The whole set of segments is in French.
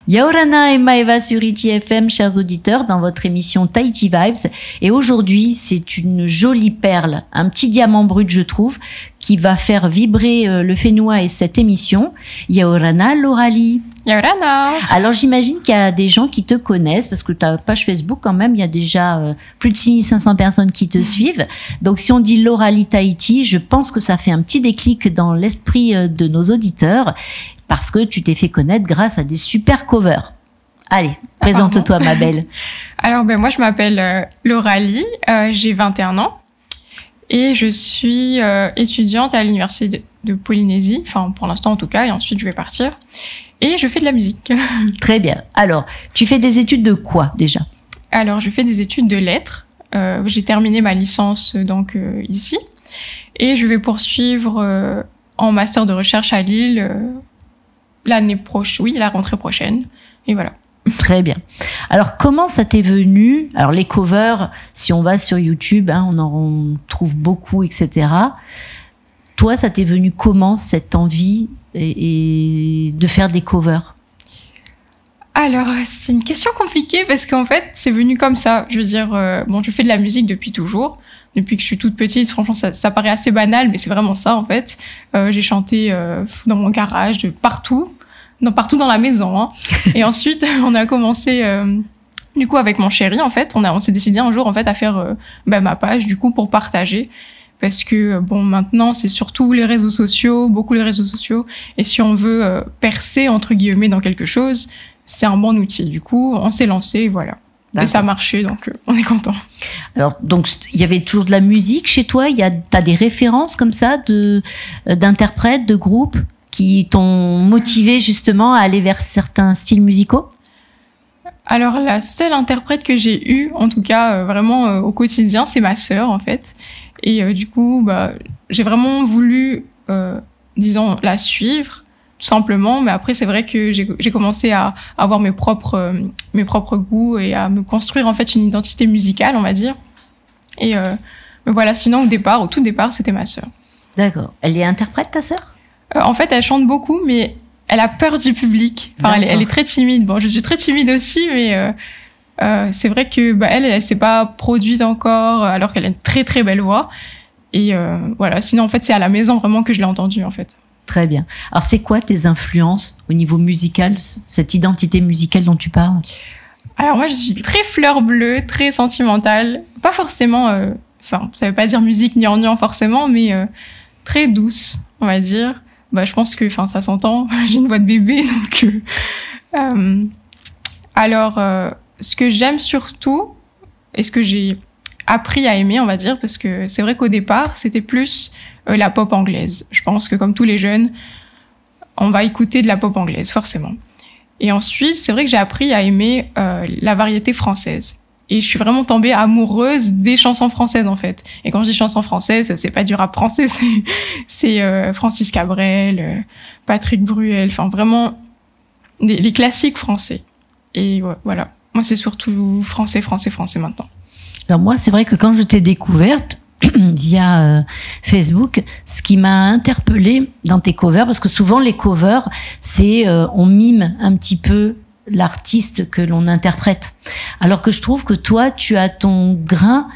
Yaorana et Maeva sur Iti FM, chers auditeurs, dans votre émission Tahiti Vibes. Et aujourd'hui, c'est une jolie perle, un petit diamant brut, je trouve, qui va faire vibrer le Fénois et cette émission. Yaorana, Lauralie. Yaorana. Alors, j'imagine qu'il y a des gens qui te connaissent, parce que ta page Facebook, quand même, il y a déjà plus de 6500 personnes qui te suivent. Donc, si on dit Lauralie Tahiti, je pense que ça fait un petit déclic dans l'esprit de nos auditeurs, parce que tu t'es fait connaître grâce à des super covers. Allez, présente-toi, ma belle. Alors, moi, je m'appelle Lauralie, j'ai 21 ans et je suis étudiante à l'université de Polynésie, enfin, pour l'instant en tout cas, et ensuite je vais partir. Et je fais de la musique. Très bien. Alors, tu fais des études de quoi, déjà? Alors, je fais des études de lettres. J'ai terminé ma licence, donc, ici. Et je vais poursuivre en master de recherche à Lille l'année prochaine, oui, la rentrée prochaine. Et voilà. Très bien. Alors, comment ça t'est venu? Alors, les covers, si on va sur YouTube, hein, on en trouve beaucoup, etc. Toi, ça t'est venu comment, cette envie et de faire des covers? Alors, c'est une question compliquée parce qu'en fait, c'est venu comme ça. Je veux dire, je fais de la musique depuis toujours. Depuis que je suis toute petite, franchement, ça paraît assez banal, mais c'est vraiment ça, en fait. J'ai chanté dans mon garage, partout dans la maison. Hein. Et ensuite, on a commencé, du coup, avec mon chéri, en fait. On s'est décidé un jour, en fait, à faire ma page, du coup, pour partager. Parce que, maintenant, c'est surtout les réseaux sociaux, beaucoup les réseaux sociaux. Et si on veut percer, entre guillemets, dans quelque chose, c'est un bon outil. Du coup, on s'est lancé, et voilà. Et ça a marché, donc on est content. Alors, donc, il y avait toujours de la musique chez toi? T'as des références comme ça d'interprètes, de groupes qui t'ont motivé justement à aller vers certains styles musicaux? Alors, la seule interprète que j'ai eue, en tout cas vraiment au quotidien, c'est ma sœur, en fait. Et du coup, j'ai vraiment voulu, disons, la suivre, tout simplement. Mais après, c'est vrai que j'ai commencé à avoir mes propres goûts et à me construire, en fait, une identité musicale, on va dire. Et mais voilà, sinon, au tout départ, c'était ma sœur. D'accord. Elle est interprète, ta sœur? En fait, elle chante beaucoup, mais elle a peur du public. Enfin, elle est très timide. Bon, je suis très timide aussi, mais c'est vrai que elle s'est pas produite encore, alors qu'elle a une très très belle voix. Et voilà. Sinon, en fait, c'est à la maison vraiment que je l'ai entendue, en fait. Très bien. Alors, c'est quoi tes influences au niveau musical, cette identité musicale dont tu parles? Alors, moi, je suis très fleur bleue, très sentimentale. Pas forcément, ça veut pas dire musique gnangnan forcément, mais très douce, on va dire. Je pense que, ça s'entend. J'ai une voix de bébé, donc. Alors, ce que j'aime surtout, et ce que j'ai appris à aimer, on va dire, parce que c'est vrai qu'au départ, c'était plus la pop anglaise. Je pense que comme tous les jeunes, on va écouter de la pop anglaise, forcément. Et ensuite, c'est vrai que j'ai appris à aimer la variété française. Et je suis vraiment tombée amoureuse des chansons françaises, en fait. Et quand je dis chansons françaises, c'est pas du rap français, c'est Francis Cabrel, Patrick Bruel, enfin vraiment les classiques français. Et voilà. Moi, c'est surtout français maintenant. Alors moi, c'est vrai que quand je t'ai découverte, via Facebook, ce qui m'a interpellée dans tes covers, parce que souvent les covers, c'est on mime un petit peu l'artiste que l'on interprète, alors que je trouve que toi, tu as ton grain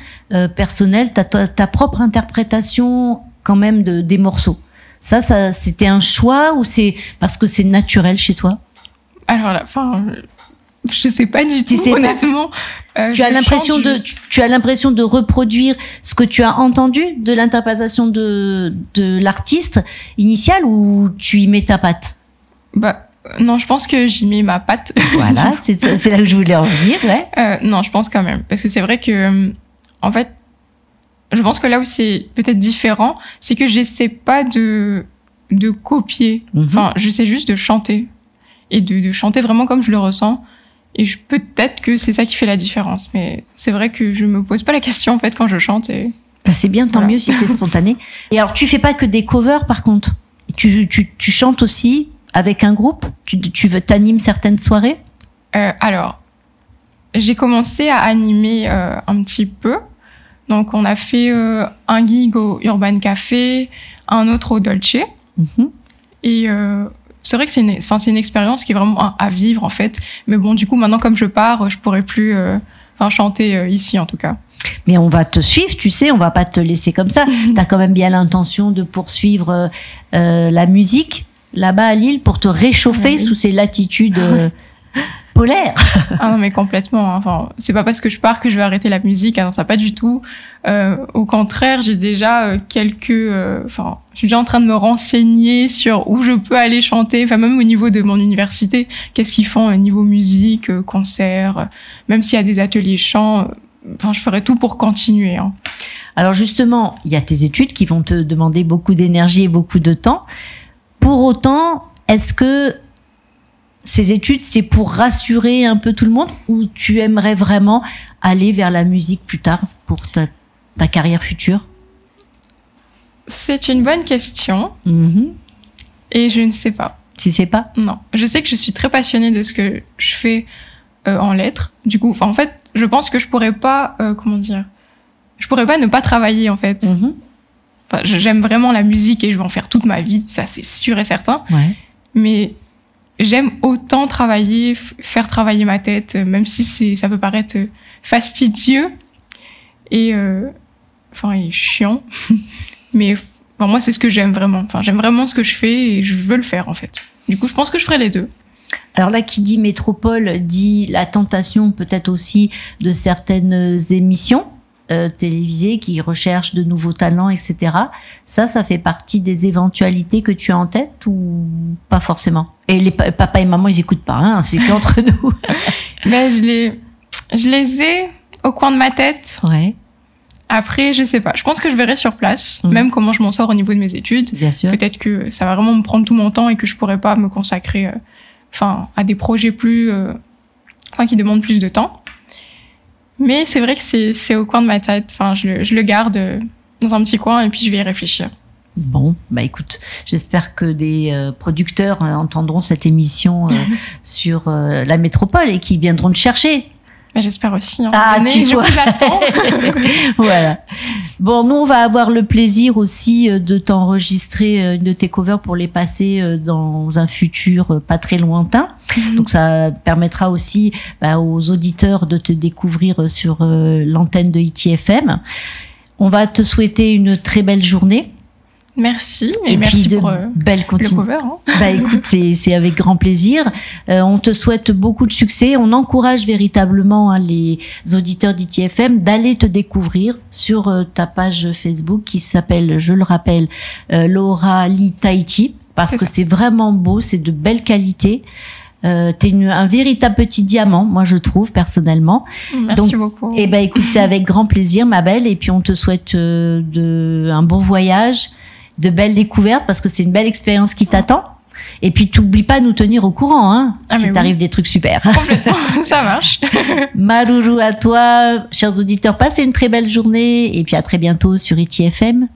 personnel, ta propre interprétation quand même des morceaux. Ça, c'était un choix ou c'est parce que c'est naturel chez toi? Alors là, je sais pas du tout, honnêtement. Tu as l'impression de reproduire ce que tu as entendu de l'interprétation de l'artiste initial, ou tu y mets ta patte? Non, je pense que j'y mets ma patte. Voilà, c'est là que je voulais en venir, ouais. Non, je pense quand même, parce que c'est vrai que, en fait, je pense que là où c'est peut-être différent, c'est que j'essaie pas de copier. J'essaie juste de chanter et de chanter vraiment comme je le ressens. Et peut-être que c'est ça qui fait la différence. Mais c'est vrai que je me pose pas la question, en fait, quand je chante. C'est bien, tant mieux si c'est spontané. Et alors, tu fais pas que des covers, par contre. Tu chantes aussi avec un groupe? T'animes certaines soirées? Alors, j'ai commencé à animer un petit peu. Donc, on a fait un gig au Urban Café, un autre au Dolce. Et c'est vrai que c'est une expérience qui est vraiment à vivre en fait. Mais bon, du coup, maintenant comme je pars, je pourrais plus, chanter ici en tout cas. Mais on va te suivre, tu sais, on va pas te laisser comme ça. T'as quand même bien l'intention de poursuivre la musique là-bas à Lille pour te réchauffer sous ces latitudes polaires. Ah non, mais complètement. Enfin, c'est pas parce que je pars que je vais arrêter la musique. Ah non, ça pas du tout. Au contraire, j'ai déjà je suis déjà en train de me renseigner sur où je peux aller chanter. Enfin, même au niveau de mon université, qu'est-ce qu'ils font au niveau musique, concert, même s'il y a des ateliers chant. Enfin, je ferai tout pour continuer. Hein. Alors justement, il y a tes études qui vont te demander beaucoup d'énergie et beaucoup de temps. Pour autant, est-ce que ces études, c'est pour rassurer un peu tout le monde ou tu aimerais vraiment aller vers la musique plus tard pour ta carrière future? C'est une bonne question. Et je ne sais pas. Tu sais pas? Non. Je sais que je suis très passionnée de ce que je fais en lettres. Du coup, en fait, je pense que je pourrais pas, je pourrais pas ne pas travailler, en fait. Enfin, j'aime vraiment la musique et je vais en faire toute ma vie, ça c'est sûr et certain. Ouais. Mais j'aime autant travailler, faire travailler ma tête, même si ça peut paraître fastidieux et chiant. Mais moi, c'est ce que j'aime vraiment. Enfin, j'aime vraiment ce que je fais et je veux le faire, en fait. Du coup, je pense que je ferai les deux. Alors là, qui dit métropole, dit la tentation peut-être aussi de certaines émissions télévisées qui recherchent de nouveaux talents, etc. Ça fait partie des éventualités que tu as en tête ou pas forcément? Et les papa et maman, ils écoutent pas, hein, c'est qu'entre nous. Ben, je les ai au coin de ma tête. Ouais. Après, je sais pas. Je pense que je verrai sur place, même comment je m'en sors au niveau de mes études. Bien sûr. Peut-être que ça va vraiment me prendre tout mon temps et que je pourrais pas me consacrer, à des projets qui demandent plus de temps. Mais c'est vrai que c'est au coin de ma tête. Enfin, je le garde dans un petit coin et puis je vais y réfléchir. Bon, bah écoute, j'espère que des producteurs entendront cette émission sur la métropole et qui viendront te chercher. Ben, j'espère aussi. Hein. Ah, venez, je vous attends. Voilà. Bon, nous, on va avoir le plaisir aussi de t'enregistrer une de tes covers pour les passer dans un futur pas très lointain. Donc, ça permettra aussi aux auditeurs de te découvrir sur l'antenne de ITFM. On va te souhaiter une très belle journée. Merci, et merci puis pour belle le cover. Hein. Écoute, c'est avec grand plaisir. On te souhaite beaucoup de succès. On encourage véritablement les auditeurs d'ITFM d'aller te découvrir sur ta page Facebook qui s'appelle, je le rappelle, Laura Lee Tahiti, parce que c'est vraiment beau, c'est de belle qualité. T'es un véritable petit diamant, moi je trouve personnellement. Merci beaucoup. Et écoute, c'est avec grand plaisir, ma belle. Et puis on te souhaite un bon voyage, de belles découvertes, parce que c'est une belle expérience qui t'attend. Et puis t'oublies pas de nous tenir au courant, hein, si t'arrive des trucs super. Complètement, ça marche. Maruru à toi, chers auditeurs, passez une très belle journée et puis à très bientôt sur ITFM.